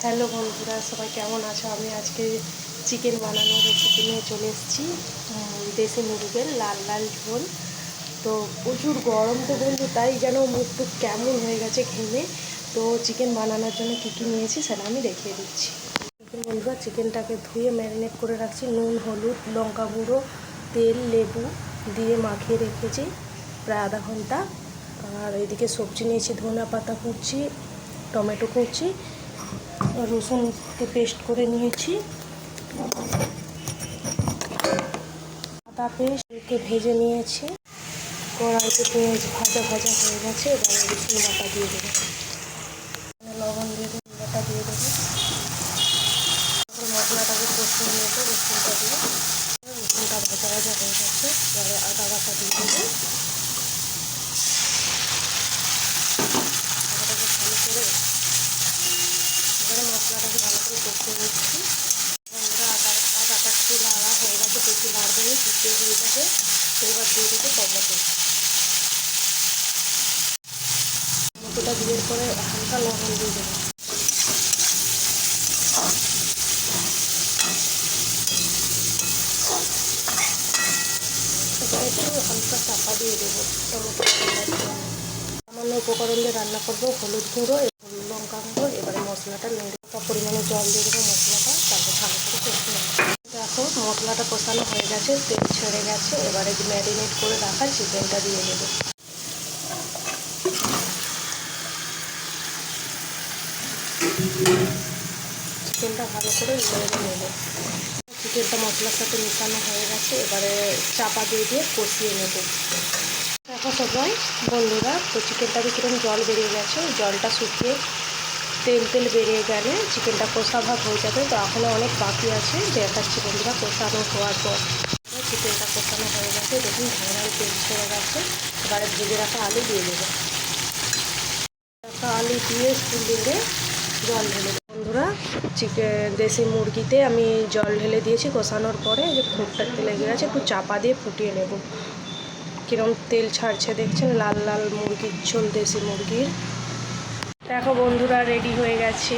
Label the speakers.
Speaker 1: Hello বন্ধুরা, সবাই কেমন আছো? আমি আজকে চিকেন বানানোর রেসিপি নিয়ে চলে এসেছি। দেশি মুরগির লাল লাল ঝোল। তো প্রচুর গরম তো বন্ধু, তাই যেন মুখটুক কেমন হয়ে গেছে ঘেমে। তো চিকেন বানানোর জন্য কী কী নিয়েছি সেটা আমি দেখিয়ে দিচ্ছি। বন্ধুরা, চিকেনটাকে ধুয়ে ম্যারিনেট করে রাখছি। নুন, হলুদ, লঙ্কা গুঁড়ো, তেল, লেবু দিয়ে মাখিয়ে রেখেছি প্রায় আধা ঘন্টা। আর এদিকে সবজি নিয়েছি, ধনে পাতা কুচি, টমেটো কুচি, রসুনকে পেস্ট করে নিয়েছি, আদা পেস্টকে ভেজে নিয়েছি। কড়াইতে পেঁয়াজ ভাজা ভাজা হয়ে গেছে। এবারে রসুন বাটা দিয়ে দেবো, লবণ দিয়ে দেবো, বাটা দিয়ে দেবো। মশলাটাকে কষিয়ে নেবো রসুনটা দিয়ে। রসুনটা ভাজা ভাজা হয়ে গেছে, এবারে আদা বাটা দিয়ে দেবো। আদাটাকে ভালো করে এবারে মশলাটাকে ভালো করে কষিয়ে নিচ্ছি। আদাটা একটু লাড়া হয়ে গেছে, বেশি লাড়বে না, শুকিয়ে হয়ে যাবে। এবার দিয়ে দেবো টমেটোটা দিয়ে পরে হালকা লবণ দিয়ে দেবো। এবার একটু হালকা চাপা দিয়ে দেবো টমেটো। সামান্য উপকরণ দিয়ে রান্না করবো, হলুদ গুঁড়ো, লঙ্কা গুঁড়ো। এবারে মশলাটা নেড়ে পরিমাণে জল দিয়ে দেবো মশলাটা, তারপর ভালো করে কষিয়ে নেবো। দেখো মশলাটা কষানো হয়ে গেছে, তেল ছেড়ে গেছে। এবারে ম্যারিনেট করে রাখা চিকেনটা দিয়ে দেবো। চিকেনটা ভালো করে নেড়ে নেবো। চিকেনটা মশলার সাথে মেশানো হয়ে গেছে, এবারে চাপা দিয়ে দিয়ে কষিয়ে নেব। দেখো সবাই বন্ধুরা, তো চিকেনটাতে কিরকম জল বেরিয়ে গেছে। জলটা শুকিয়ে তেল তেল বেরিয়ে গেলে চিকেনটা কষা ভাব হয়ে যাবে। তো এখনও অনেক বাকি আছে, দেখাচ্ছি বন্ধুরা কষানো হওয়ার পর। চিকেনটা কষানো হয়ে গেছে, দেখুন ঝাল তেল ছেড়ে গেছে। এবারে ভেজে রাখা আলু দিয়ে দেবো। আলু দিয়ে ফুলিয়ে জল ঢেলে বন্ধুরা, দেশি মুরগিতে আমি জল ঢেলে দিয়েছি। কষানোর পরে যে খুঁটটা লেগে গেছে, একটু চাপা দিয়ে ফুটিয়ে নেব। কিরম তেল ছাড়ছে দেখছেন, লাল লাল মুরগির ঝোল দেশি মুরগির। দেখো বন্ধুরা, রেডি হয়ে গেছে।